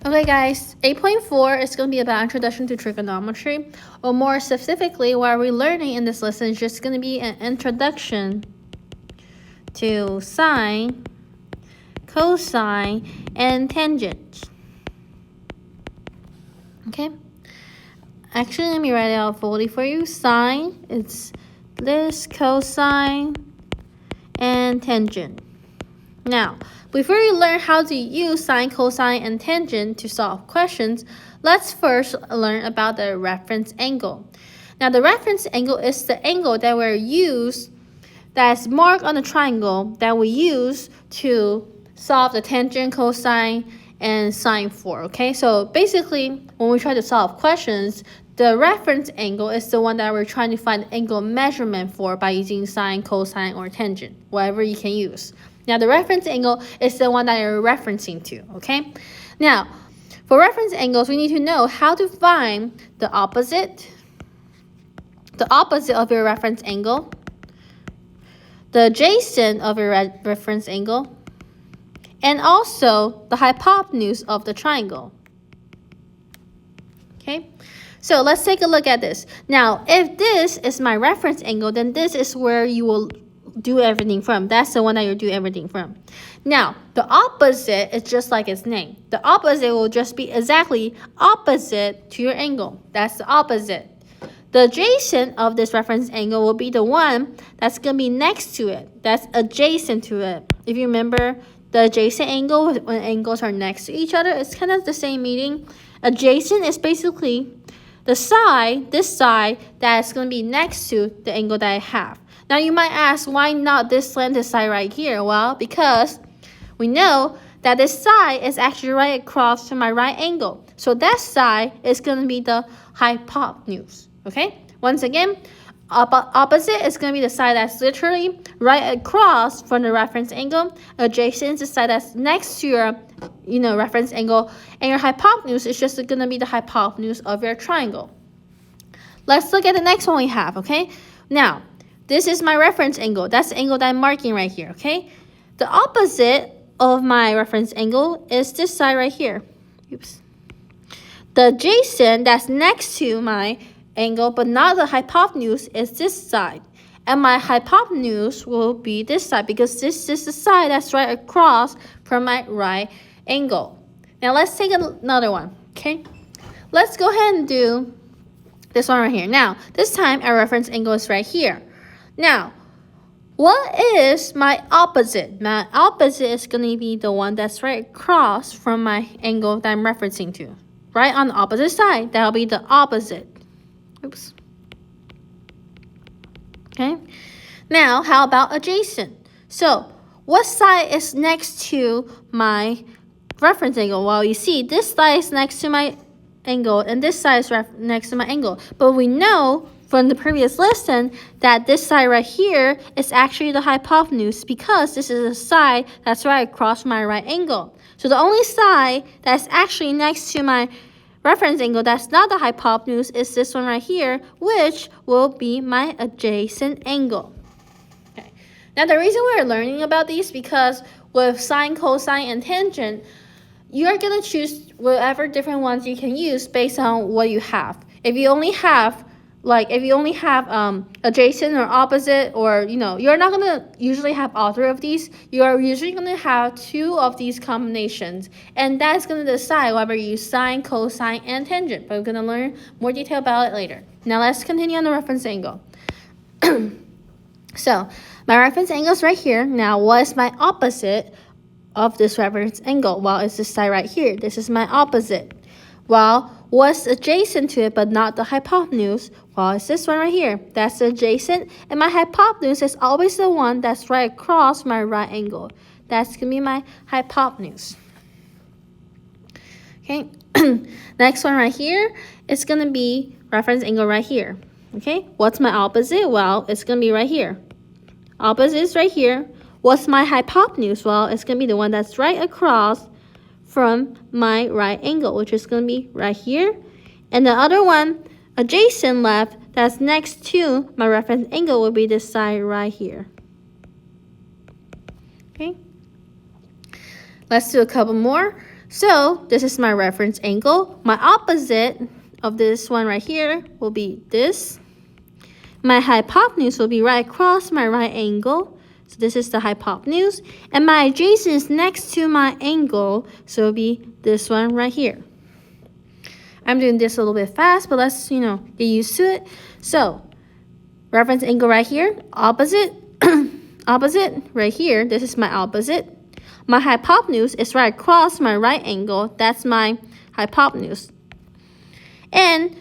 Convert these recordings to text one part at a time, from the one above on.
Okay guys, 8.4 is going to be about introduction to trigonometry, or more specifically what we're learning in this lesson is just going to be an introduction to sine, cosine, and tangent. Okay, actually let me write it out fully for you. Sine, it's this, cosine, and tangent. Now, before we learn how to use sine, cosine, and tangent to solve questions, let's first learn about the reference angle. Now, the reference angle is the angle that we use that's marked on the triangle that we use to solve the tangent, cosine, and sine for, okay? So basically, when we try to solve questions, the reference angle is the one that we're trying to find angle measurement for by using sine, cosine, or tangent, whatever you can use. Now, the reference angle is the one that you're referencing to, okay? Now, for reference angles, we need to know how to find the opposite of your reference angle, the adjacent of your reference angle, and also the hypotenuse of the triangle. Okay, so let's take a look at this. Now, if this is my reference angle, then this is where you will do everything from. That's the one that you do everything from. Now, the opposite is just like its name. The opposite will just be exactly opposite to your angle. That's the opposite. The adjacent of this reference angle will be the one that's going to be next to it. That's adjacent to it. If you remember, the adjacent angle, when angles are next to each other, it's kind of the same meaning. Adjacent is basically the side, this side, that's going to be next to the angle that I have. Now, you might ask, why not this slanted side right here? Well, because we know that this side is actually right across from my right angle. So that side is going to be the hypotenuse. Okay? Once again, opposite is going to be the side that's literally right across from the reference angle. Adjacent is the side that's next to your reference angle. And your hypotenuse is just going to be the hypotenuse of your triangle. Let's look at the next one we have, okay? Now, this is my reference angle. That's the angle that I'm marking right here, okay? The opposite of my reference angle is this side right here. Oops. The adjacent that's next to my angle, but not the hypotenuse, is this side. And my hypotenuse will be this side because this is the side that's right across from my right angle. Now, let's take another one, okay? Let's go ahead and do this one right here. Now, this time our reference angle is right here. Now, what is my opposite? My opposite is going to be the one that's right across from my angle that I'm referencing to. Right on the opposite side, that'll be the opposite. Oops. Okay. Now, how about adjacent? So, what side is next to my reference angle? Well, you see, this side is next to my angle, and this side is next to my angle. But we know from the previous lesson that this side right here is actually the hypotenuse because this is a side that's right across my right angle. So the only side that's actually next to my reference angle that's not the hypotenuse is this one right here, which will be my adjacent angle. Okay. Now, the reason we're learning about these because with sine, cosine, and tangent, you're going to choose whatever different ones you can use based on what you have. If you only have adjacent or opposite, or you're not going to usually have all three of these. You are usually going to have two of these combinations, and that's going to decide whether you use sine, cosine, and tangent. But we're going to learn more detail about it later. Now, let's continue on the reference angle. So, my reference angle is right here. Now, what is my opposite of this reference angle? Well, it's this side right here. This is my opposite. Well, what's adjacent to it but not the hypotenuse? Well, it's this one right here. That's the adjacent, and my hypotenuse is always the one that's right across my right angle. That's going to be my hypotenuse. Okay, next one right here is going to be reference angle right here. Okay, what's my opposite? Well, it's going to be right here. Opposite is right here. What's my hypotenuse? Well, it's going to be the one that's right across from my right angle, which is going to be right here. And the other one, adjacent left, that's next to my reference angle will be this side right here. Okay. Let's do a couple more. So this is my reference angle. My opposite of this one right here will be this. My hypotenuse will be right across my right angle. So this is the hypotenuse. And my adjacent is next to my angle. So it'll be this one right here. I'm doing this a little bit fast, but let's, get used to it. So reference angle right here, opposite, opposite right here. This is my opposite. My hypotenuse is right across my right angle. That's my hypotenuse. And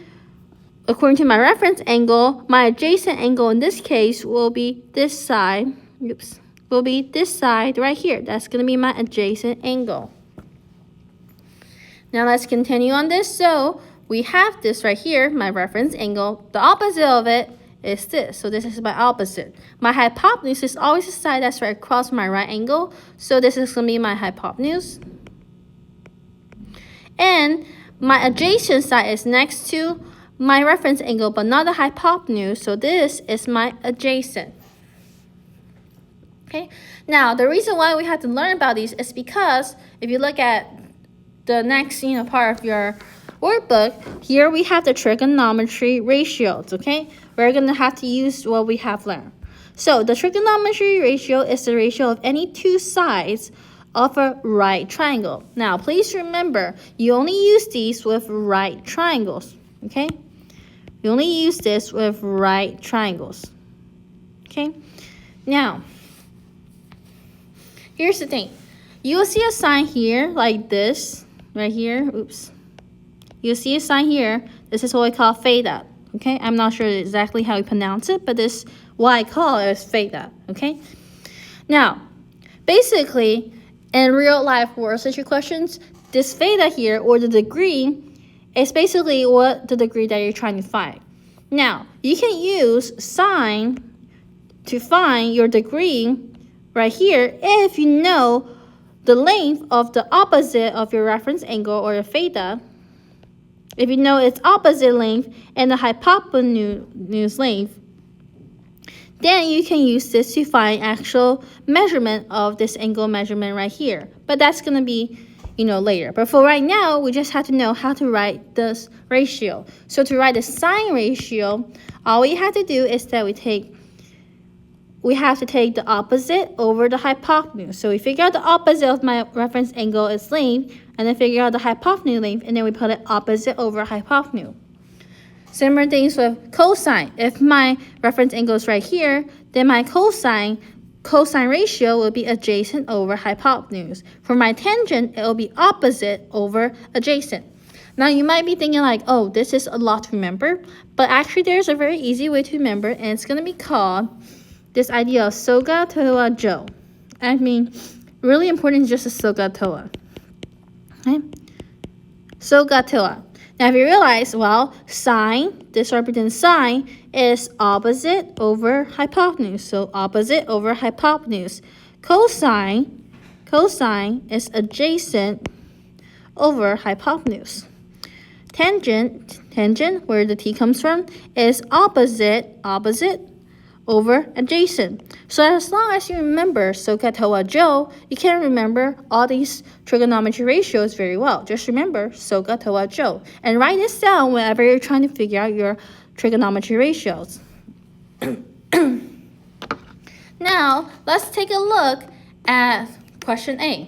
according to my reference angle, my adjacent angle in this case will be this side. Oops. Will be this side right here. That's going to be my adjacent angle. Now let's continue on this. So we have this right here, my reference angle. The opposite of it is this. So this is my opposite. My hypotenuse is always the side that's right across my right angle. So this is going to be my hypotenuse. And my adjacent side is next to my reference angle, but not the hypotenuse. So this is my adjacent. Okay. Now, the reason why we have to learn about these is because if you look at the next, part of your workbook, here we have the trigonometry ratios, okay? We're going to have to use what we have learned. So the trigonometry ratio is the ratio of any two sides of a right triangle. Now, please remember, you only use these with right triangles, okay? You only use this with right triangles, okay? Now, here's the thing. You will see a sign here like this, right here. Oops. You'll see a sign here. This is what we call theta. Okay, I'm not sure exactly how we pronounce it, but this what I call it is theta. Okay. Now, basically, in real life word situations, this theta here or the degree is basically what the degree that you're trying to find. Now, you can use sine to find your degree right here if you know the length of the opposite of your reference angle or your theta. If you know its opposite length and the hypotenuse length, then you can use this to find actual measurement of this angle measurement right here. But that's going to be, later. But for right now, we just have to know how to write this ratio. So to write the sine ratio, all we have to do is that we have to take the opposite over the hypotenuse. So we figure out the opposite of my reference angle is length, and then figure out the hypotenuse length, and then we put it opposite over hypotenuse. Similar things with cosine. If my reference angle is right here, then my cosine ratio will be adjacent over hypotenuse. For my tangent, it will be opposite over adjacent. Now you might be thinking like, oh, this is a lot to remember, but actually there's a very easy way to remember, and it's going to be called this idea of soga toa jo. I mean, really important is just a soga toa. Okay? Soga toa. Now, if you realize, well, sine, this represents sine, is opposite over hypotenuse. So opposite over hypotenuse. Cosine is adjacent over hypotenuse. Tangent, where the t comes from, is opposite over adjacent. So as long as you remember soga toa jo, you can remember all these trigonometry ratios very well. Just remember soga toa jo. And write this down whenever you're trying to figure out your trigonometry ratios. Now, let's take a look at question A.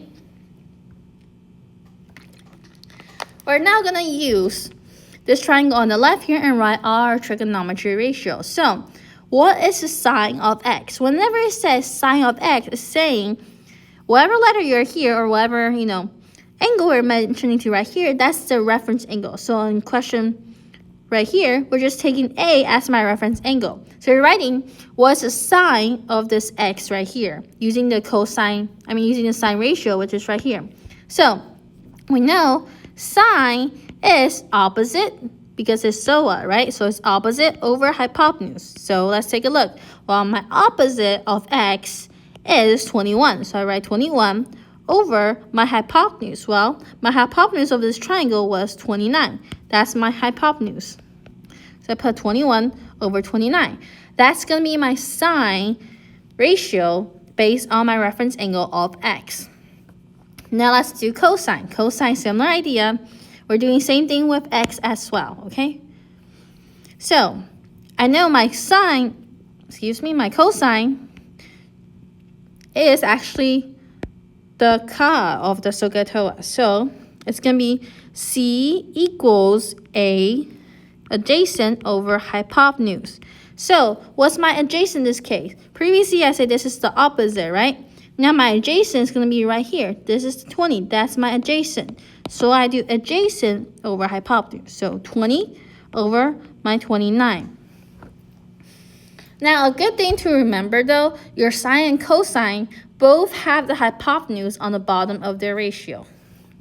We're now going to use this triangle on the left here and write our trigonometry ratio. So, what is the sine of x? Whenever it says sine of x, it's saying whatever letter you're here or whatever, angle we're mentioning to right here, that's the reference angle. So in question right here, we're just taking A as my reference angle. So you're writing what's the sine of this x right here using the sine ratio, which is right here. So we know sine is opposite because it's SOA, right? So it's opposite over hypotenuse. So let's take a look. Well, my opposite of x is 21. So I write 21 over my hypotenuse. Well, my hypotenuse of this triangle was 29. That's my hypotenuse. So I put 21 over 29. That's going to be my sine ratio based on my reference angle of x. Now let's do cosine. Cosine, similar idea. We're doing same thing with x as well, okay? So, I know my cosine is actually the ka of the SOHCAHTOA. So, it's going to be C equals A adjacent over hypotenuse. So, what's my adjacent in this case? Previously, I said this is the opposite, right? Now, my adjacent is going to be right here. This is 20. That's my adjacent. So, I do adjacent over hypotenuse. So, 20 over my 29. Now, a good thing to remember, though, your sine and cosine both have the hypotenuse on the bottom of their ratio.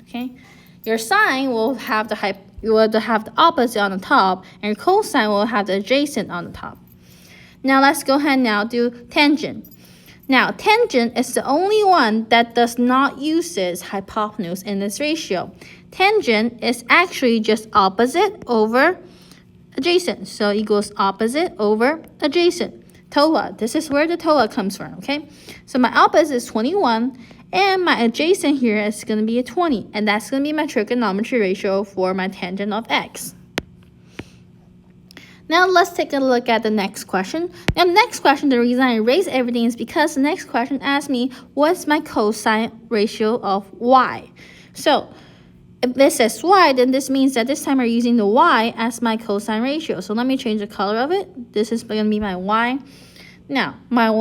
Okay? Your sine will have the opposite on the top, and your cosine will have the adjacent on the top. Now, let's go ahead and do tangent. Now, tangent is the only one that does not use hypotenuse in this ratio. Tangent is actually just opposite over adjacent. So equals opposite over adjacent. TOA. This is where the TOA comes from, okay? So my opposite is 21, and my adjacent here is going to be a 20. And that's going to be my trigonometry ratio for my tangent of x. Now let's take a look at the next question. Now the next question, the reason I erase everything is because the next question asks me, what's my cosine ratio of y? So if this says y, then this means that this time we're using the y as my cosine ratio. So let me change the color of it. This is going to be my y. Now, my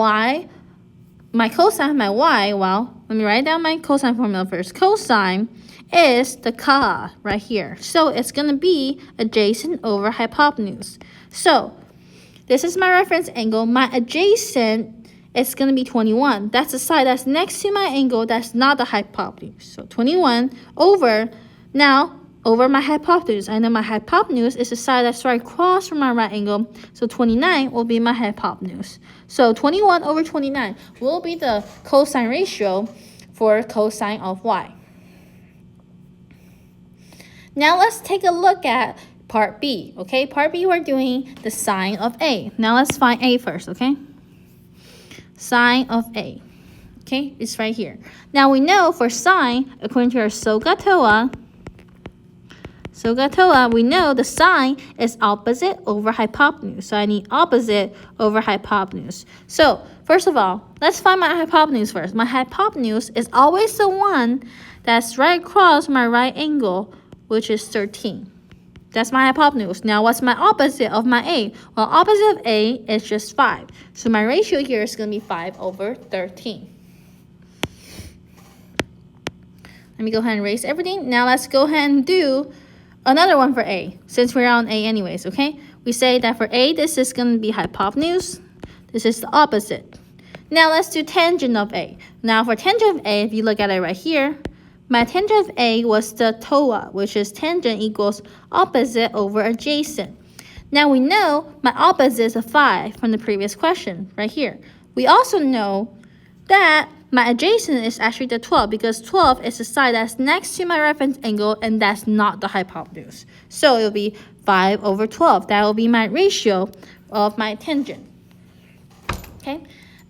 cosine of my y, well, let me write down my cosine formula first. Cosine is the ka right here. So it's going to be adjacent over hypotenuse. So this is my reference angle. My adjacent is going to be 21. That's the side that's next to my angle. That's not the hypotenuse. So 21 over my hypotenuse. I know my hypotenuse is the side that's right across from my right angle. So 29 will be my hypotenuse. So 21 over 29 will be the cosine ratio for cosine of y. Now let's take a look at part B. Okay, part B, we're doing the sine of A. Now let's find A first, okay? Sine of A. Okay, it's right here. Now we know for sine, according to our SOHCAHTOA, we know the sine is opposite over hypotenuse. So I need opposite over hypotenuse. So first of all, let's find my hypotenuse first. My hypotenuse is always the one that's right across my right angle, which is 13. That's my hypotenuse. Now, what's my opposite of my A? Well, opposite of A is just 5. So my ratio here is going to be 5 over 13. Let me go ahead and erase everything. Now, let's go ahead and do another one for A, since we're on A anyways, okay? We say that for A, this is going to be hypotenuse. This is the opposite. Now, let's do tangent of A. Now, for tangent of A, if you look at it right here, my tangent of A was the TOA, which is tangent equals opposite over adjacent. Now we know my opposite is a 5 from the previous question right here. We also know that my adjacent is actually the 12 because 12 is the side that's next to my reference angle and that's not the hypotenuse. So it'll be 5 over 12. That will be my ratio of my tangent. Okay.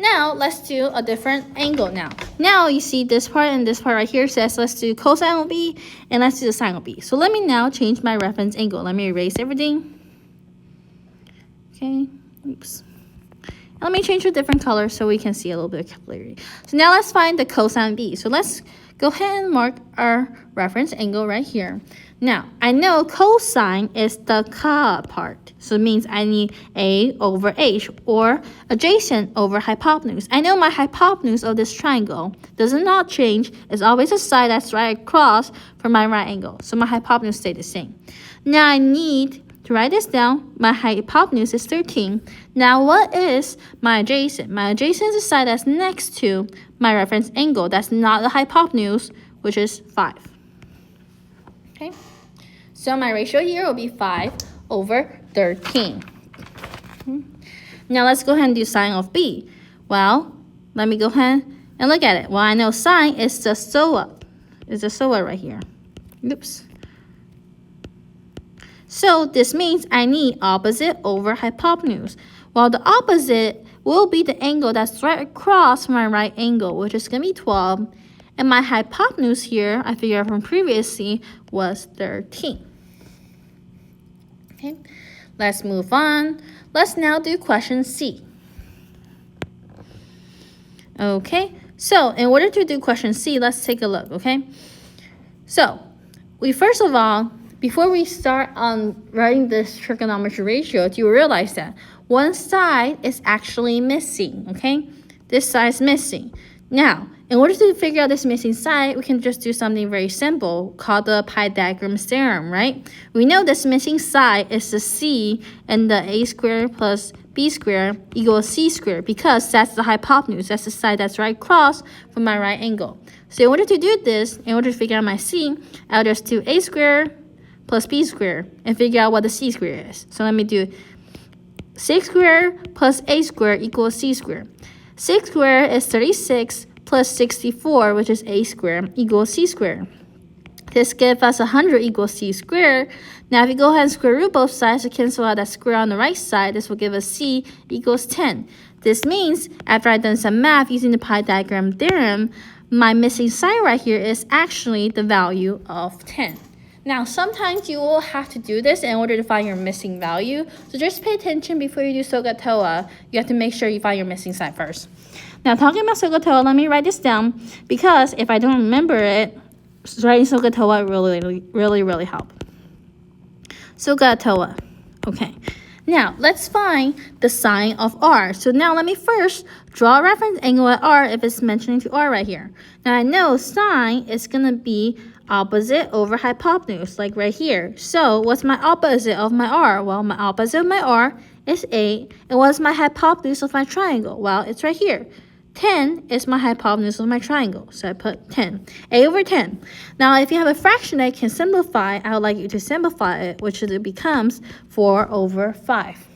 Now, let's do a different angle now. Now, you see this part and this part right here says let's do cosine of B and let's do the sine of B. So, let me now change my reference angle. Let me erase everything. Okay, oops. Let me change to a different color so we can see a little bit of clarity. So, now let's find the cosine of B. So, let's go ahead and mark our reference angle right here. Now, I know cosine is the ka part. So it means I need A over H or adjacent over hypotenuse. I know my hypotenuse of this triangle does not change. It's always a side that's right across from my right angle. So my hypotenuse stays the same. Now I need to write this down. My hypotenuse is 13. Now what is my adjacent? My adjacent is the side that's next to my reference angle. That's not the hypotenuse, which is 5. Okay. So my ratio here will be 5 over 13. Now let's go ahead and do sine of B. Well, let me go ahead and look at it. Well, I know sine is the SOHCAHTOA. It's the SOHCAHTOA right here. Oops. So this means I need opposite over hypotenuse. Well, the opposite will be the angle that's right across my right angle, which is going to be 12. And my hypotenuse here, I figured out from previously, was 13. Okay, let's move on. Let's now do question C. Okay, so in order to do question C, let's take a look, okay? So, first of all, before we start on writing this trigonometry ratio, do you realize that one side is actually missing, okay? This side is missing. Now, in order to figure out this missing side, we can just do something very simple called the Pythagoras theorem, right? We know this missing side is the c, and the a squared plus b squared equals c squared, because that's the hypotenuse. That's the side that's right across from my right angle. So in order to do this, in order to figure out my c, I'll just do a squared plus b squared and figure out what the c squared is. So let me do 6 squared plus a squared equals c squared. 6 squared is 36 plus 64, which is a squared, equals c squared. This gives us 100 equals c squared. Now, if you go ahead and square root both sides to cancel out that square on the right side, this will give us c equals 10. This means, after I've done some math using the Pythagorean theorem, my missing side right here is actually the value of 10. Now, sometimes you will have to do this in order to find your missing value. So just pay attention before you do SOHCAHTOA. You have to make sure you find your missing side first. Now, talking about SOHCAHTOA, let me write this down, because if I don't remember it, writing SOHCAHTOA really help. SOHCAHTOA. Okay. Now, let's find the sine of r. So now let me first draw a reference angle at r if it's mentioning to r right here. Now, I know sine is going to be opposite over hypotenuse, like right here. So what's my opposite of my r? Well, my opposite of my r is 8. And what's my hypotenuse of my triangle? Well, it's right here. 10 is my hypotenuse of my triangle, so I put 10. A over 10. Now, if you have a fraction that can simplify, I would like you to simplify it, which it becomes 4 over 5.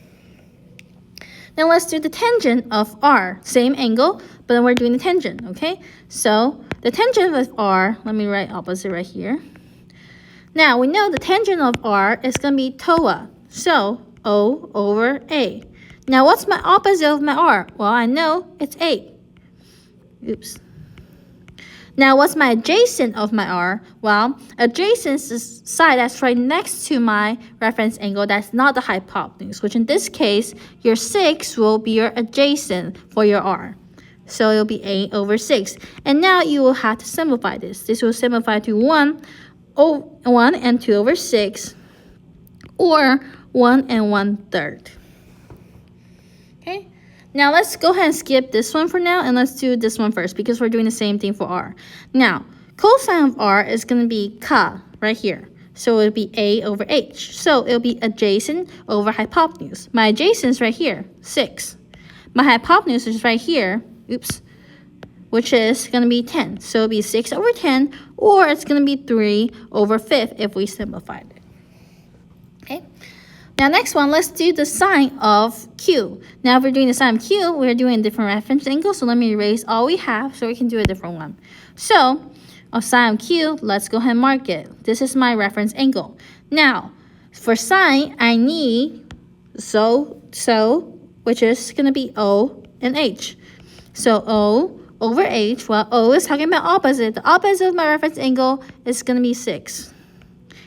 Now, let's do the tangent of r. Same angle, but then we're doing the tangent, okay? So, the tangent of r, let me write opposite right here. Now, we know the tangent of r is going to be TOA, so O over A. Now, what's my opposite of my r? Well, I know it's 8. Oops. Now, what's my adjacent of my r? Well, adjacent is the side that's right next to my reference angle that's not the hypotenuse, which in this case, your 6 will be your adjacent for your r. So it'll be 8 over 6. And now you will have to simplify this. This will simplify to 1 and 2 over 6, or 1 and 1/3. Okay? Now, let's go ahead and skip this one for now, and let's do this one first, because we're doing the same thing for r. Now, cosine of r is going to be ka right here. So it'll be a over h. So it'll be adjacent over hypotenuse. My adjacent is right here, 6. My hypotenuse is right here, which is going to be 10. So it'll be 6 over 10, or it's going to be 3 over 5 if we simplified it. Okay? Now, next one, let's do the sine of q. Now, if we're doing the sine of q, we're doing a different reference angle. So let me erase all we have so we can do a different one. So, of sine of q, let's go ahead and mark it. This is my reference angle. Now, for sine, I need so, which is going to be O and H. So, O over H, well, O is talking about opposite. The opposite of my reference angle is going to be 6.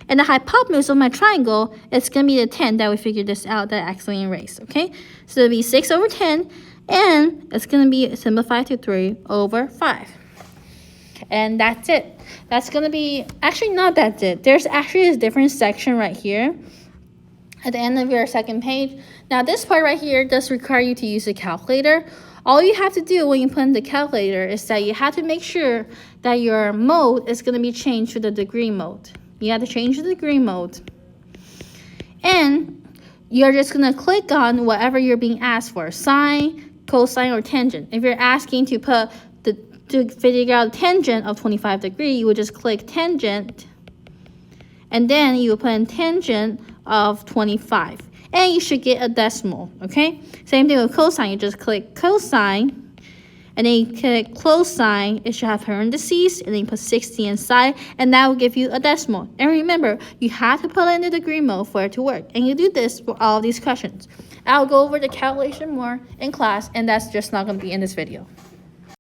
And the hypotenuse of my triangle is going to be the 10 that we figured this out that I accidentally erased, okay? So it'll be 6 over 10, and it's going to be simplified to 3 over 5. And that's it. That's going to be, actually not that's it. There's actually a different section right here at the end of your second page. Now, this part right here does require you to use a calculator. All you have to do when you put in the calculator is that you have to make sure that your mode is going to be changed to the degree mode. You have to change the degree mode. And you're just going to click on whatever you're being asked for, sine, cosine, or tangent. If you're asking to figure out tangent of 25 degrees, you would just click tangent, and then you will put in tangent of 25. And you should get a decimal, okay? Same thing with cosine. You just click cosine, and then you click cosine. It should have parentheses, and then you put 60 inside, and that will give you a decimal. And remember, you have to put it in the degree mode for it to work. And you do this for all of these questions. I'll go over the calculation more in class, and that's just not going to be in this video.